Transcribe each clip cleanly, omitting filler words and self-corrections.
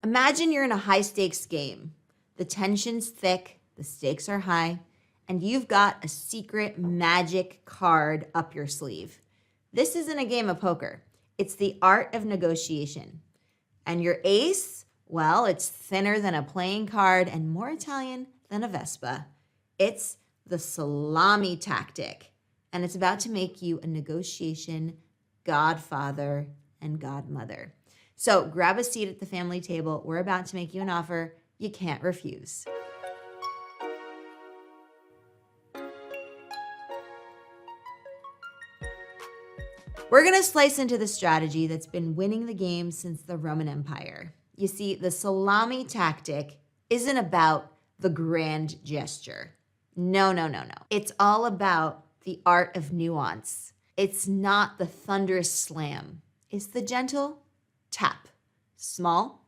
Imagine you're in a high-stakes game. The tension's thick, the stakes are high, and you've got a secret magic card up your sleeve. This isn't a game of poker. It's the art of negotiation. And your ace, well, it's thinner than a playing card and more Italian than a Vespa. It's the Salami Tactic, and it's about to make you a negotiation godfather and godmother. So grab a seat at the family table. We're about to make you an offer you can't refuse. We're going to slice into the strategy that's been winning the game since the Roman Empire. You see, the salami tactic isn't about the grand gesture. No. It's all about the art of nuance. It's not the thunderous slam. It's the gentle tap. Small,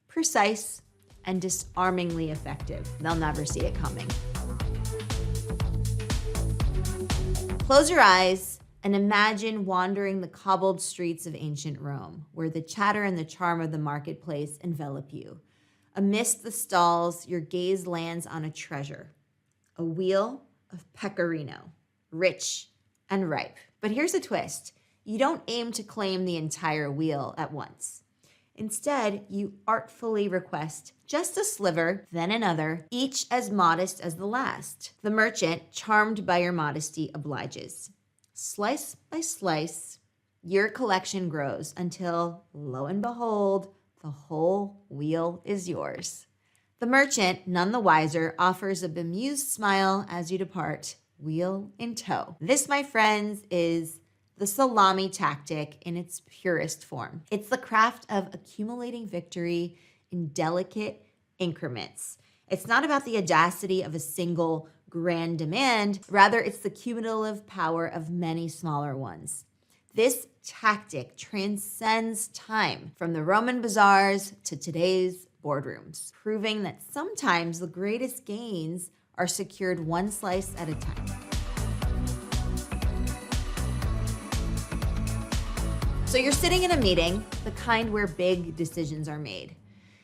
precise, and disarmingly effective. They'll never see it coming. Close your eyes and imagine wandering the cobbled streets of ancient Rome, where the chatter and the charm of the marketplace envelop you. Amidst the stalls, your gaze lands on a treasure, a wheel of pecorino, rich and ripe. But here's a twist. You don't aim to claim the entire wheel at once. Instead, you artfully request just a sliver, then another, each as modest as the last. The merchant, charmed by your modesty, obliges. Slice by slice, your collection grows until, lo and behold, the whole wheel is yours. The merchant, none the wiser, offers a bemused smile as you depart, wheel in tow. This, my friends, is the salami tactic in its purest form. It's the craft of accumulating victory in delicate increments. It's not about the audacity of a single grand demand. Rather, it's the cumulative power of many smaller ones. This tactic transcends time, from the Roman bazaars to today's boardrooms, proving that sometimes the greatest gains are secured one slice at a time. So you're sitting in a meeting, the kind where big decisions are made.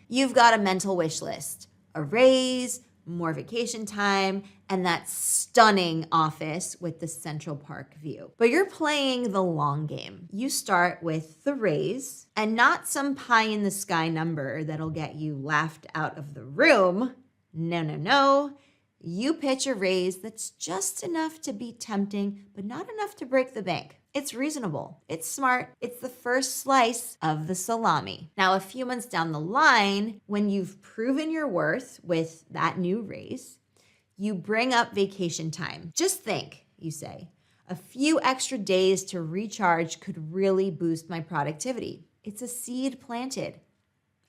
You've got a mental wish list, a raise, more vacation time, and that stunning office with the Central Park view. But you're playing the long game. You start with the raise, and not some pie-in-the-sky number that'll get you laughed out of the room. No. You pitch a raise that's just enough to be tempting, but not enough to break the bank. It's reasonable. It's smart. It's the first slice of the salami. Now, a few months down the line, when you've proven your worth with that new raise, you bring up vacation time. Just think, you say, a few extra days to recharge could really boost my productivity. It's a seed planted,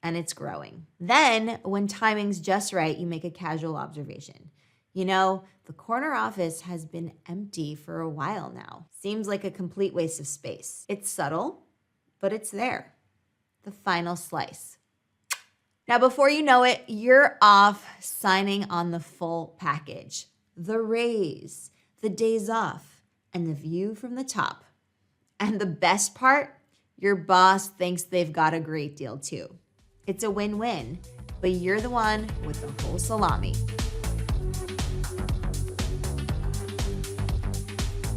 and it's growing. Then, when timing's just right, you make a casual observation. You know, the corner office has been empty for a while now. Seems like a complete waste of space. It's subtle, but it's there. The final slice. Now, before you know it, you're off signing on the full package. The raise, the days off, and the view from the top. And the best part, your boss thinks they've got a great deal too. It's a win-win, but you're the one with the whole salami.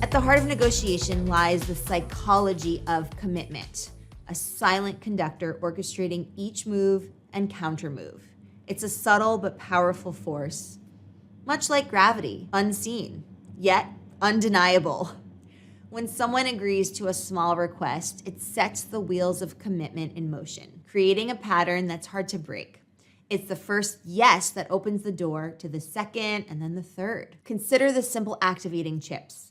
At the heart of negotiation lies the psychology of commitment, a silent conductor orchestrating each move and counter-move. It's a subtle but powerful force, much like gravity, unseen, yet undeniable. When someone agrees to a small request, it sets the wheels of commitment in motion, creating a pattern that's hard to break. It's the first yes that opens the door to the second and then the third. Consider the simple act of eating chips.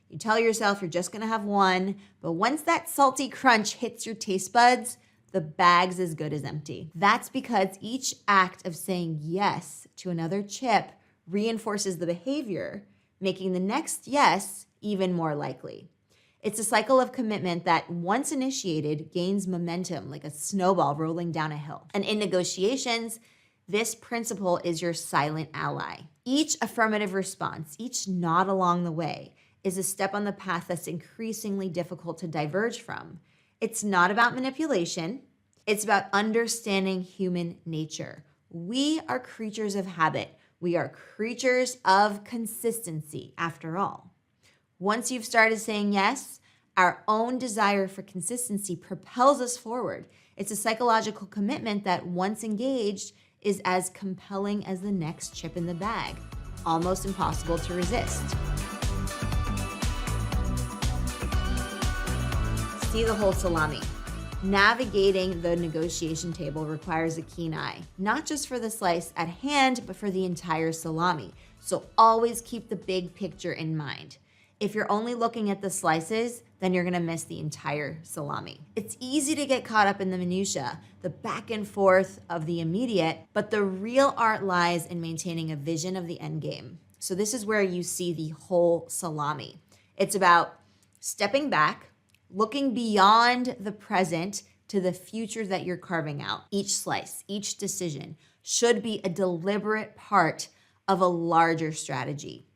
You tell yourself you're just gonna have one, but once that salty crunch hits your taste buds, the bag's as good as empty. That's because each act of saying yes to another chip reinforces the behavior, making the next yes even more likely. It's a cycle of commitment that, once initiated, gains momentum like a snowball rolling down a hill. And in negotiations, this principle is your silent ally. Each affirmative response, each nod along the way, is a step on the path that's increasingly difficult to diverge from. It's not about manipulation. It's about understanding human nature. We are creatures of habit. We are creatures of consistency, after all. Once you've started saying yes, our own desire for consistency propels us forward. It's a psychological commitment that, once engaged, is as compelling as the next chip in the bag. Almost impossible to resist. See the whole salami. Navigating the negotiation table requires a keen eye, not just for the slice at hand, but for the entire salami. So always keep the big picture in mind. If you're only looking at the slices, then you're gonna miss the entire salami. It's easy to get caught up in the minutia, the back and forth of the immediate, but the real art lies in maintaining a vision of the end game. So this is where you see the whole salami. It's about stepping back, looking beyond the present to the future that you're carving out. Each slice, each decision should be a deliberate part of a larger strategy.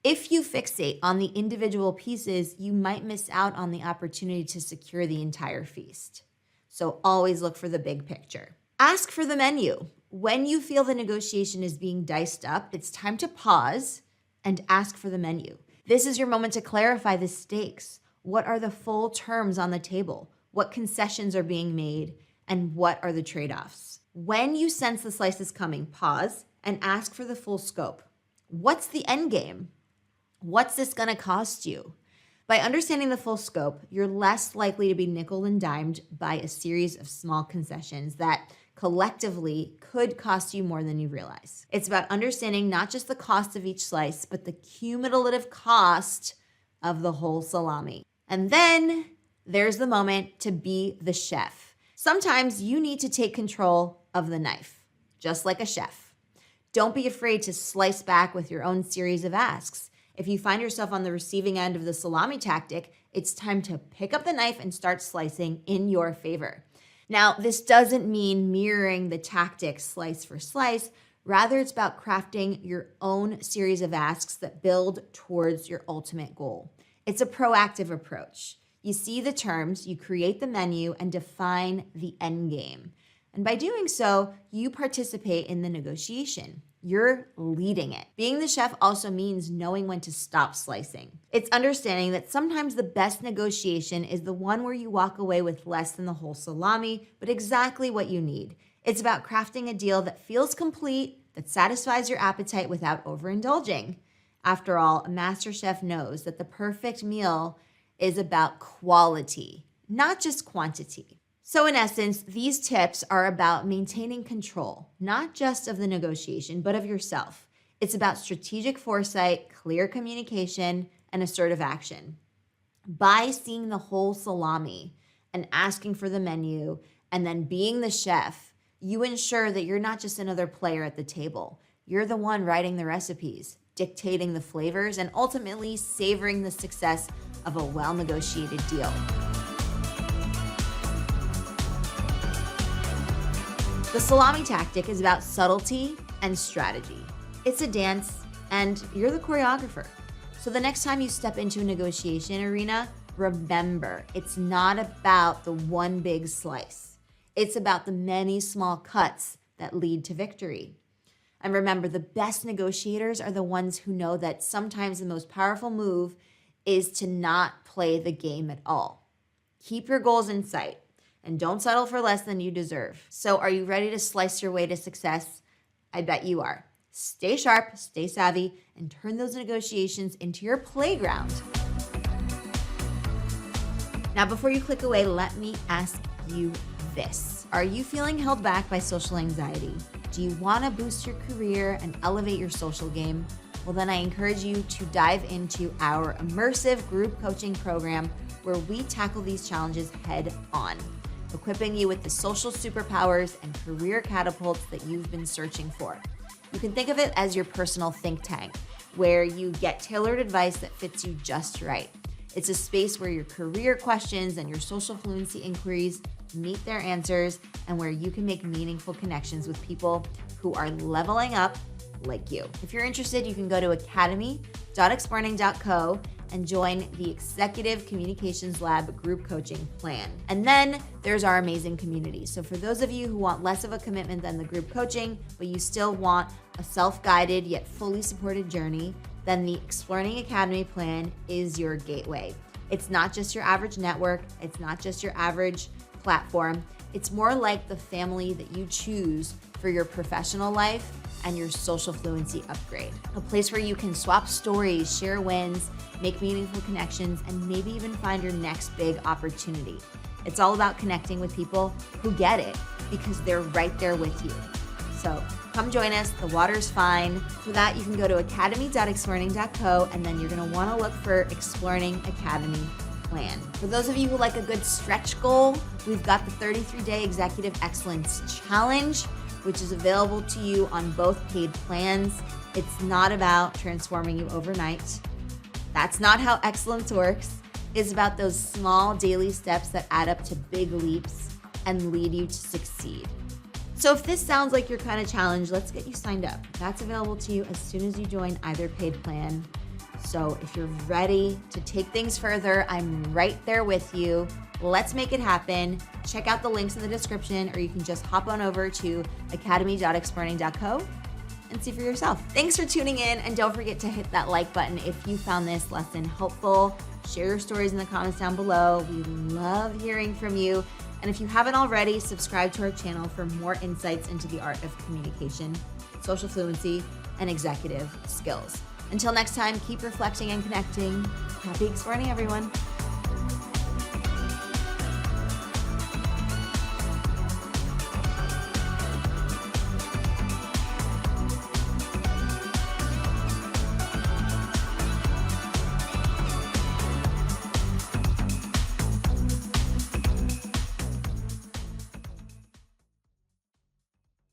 If you fixate on the individual pieces, you might miss out on the opportunity to secure the entire feast. So always look for the big picture. Ask for the menu. When you feel the negotiation is being diced up, it's time to pause and ask for the menu. This is your moment to clarify the stakes. What are the full terms on the table? What concessions are being made? And what are the trade-offs? When you sense the slice is coming, pause and ask for the full scope. What's the end game? What's this gonna cost you? By understanding the full scope, you're less likely to be nickel and dimed by a series of small concessions that collectively could cost you more than you realize. It's about understanding not just the cost of each slice, but the cumulative cost of the whole salami. And then there's the moment to be the chef. Sometimes you need to take control of the knife, just like a chef. Don't be afraid to slice back with your own series of asks. If you find yourself on the receiving end of the salami tactic, it's time to pick up the knife and start slicing in your favor. Now, this doesn't mean mirroring the tactic slice for slice. Rather, it's about crafting your own series of asks that build towards your ultimate goal. It's a proactive approach. You see the terms, you create the menu, and define the end game. And by doing so, you participate in the negotiation. You're leading it. Being the chef also means knowing when to stop slicing. It's understanding that sometimes the best negotiation is the one where you walk away with less than the whole salami, but exactly what you need. It's about crafting a deal that feels complete, that satisfies your appetite without overindulging. After all, a master chef knows that the perfect meal is about quality, not just quantity. So in essence, these tips are about maintaining control, not just of the negotiation, but of yourself. It's about strategic foresight, clear communication, and assertive action. By seeing the whole salami and asking for the menu, and then being the chef, you ensure that you're not just another player at the table. You're the one writing the recipes, dictating the flavors, and ultimately savoring the success of a well-negotiated deal. The salami tactic is about subtlety and strategy. It's a dance, and you're the choreographer. So the next time you step into a negotiation arena, remember, it's not about the one big slice. It's about the many small cuts that lead to victory. And remember, the best negotiators are the ones who know that sometimes the most powerful move is to not play the game at all. Keep your goals in sight. And don't settle for less than you deserve. So are you ready to slice your way to success? I bet you are. Stay sharp, stay savvy, and turn those negotiations into your playground. Now, before you click away, let me ask you this. Are you feeling held back by social anxiety? Do you want to boost your career and elevate your social game? Well, then I encourage you to dive into our immersive group coaching program where we tackle these challenges head on, equipping you with the social superpowers and career catapults that you've been searching for. You can think of it as your personal think tank, where you get tailored advice that fits you just right. It's a space where your career questions and your social fluency inquiries meet their answers, and where you can make meaningful connections with people who are leveling up, like you. If you're interested, you can go to academy.explearning.co and join the Executive Communications Lab group coaching plan. And then there's our amazing community. So for those of you who want less of a commitment than the group coaching, but you still want a self-guided yet fully supported journey, then the Explearning Academy plan is your gateway. It's not just your average network. It's not just your average platform. It's more like the family that you choose for your professional life and your social fluency upgrade. A place where you can swap stories, share wins, make meaningful connections, and maybe even find your next big opportunity. It's all about connecting with people who get it because they're right there with you. So come join us. The water's fine. For that, you can go to academy.explearning.co, and then you're gonna wanna look for Explearning Academy plan. For those of you who like a good stretch goal, we've got the 33-day Executive Excellence Challenge, which is available to you on both paid plans. It's not about transforming you overnight. That's not how excellence works. It's about those small daily steps that add up to big leaps and lead you to succeed. So if this sounds like your kind of challenge, let's get you signed up. That's available to you as soon as you join either paid plan. So if you're ready to take things further, I'm right there with you. Let's make it happen. Check out the links in the description, or you can just hop on over to academy.explearning.co and see for yourself. Thanks for tuning in, and don't forget to hit that like button if you found this lesson helpful. Share your stories in the comments down below. We love hearing from you. And if you haven't already, subscribe to our channel for more insights into the art of communication, social fluency, and executive skills. Until next time, keep reflecting and connecting. Happy exploring, everyone.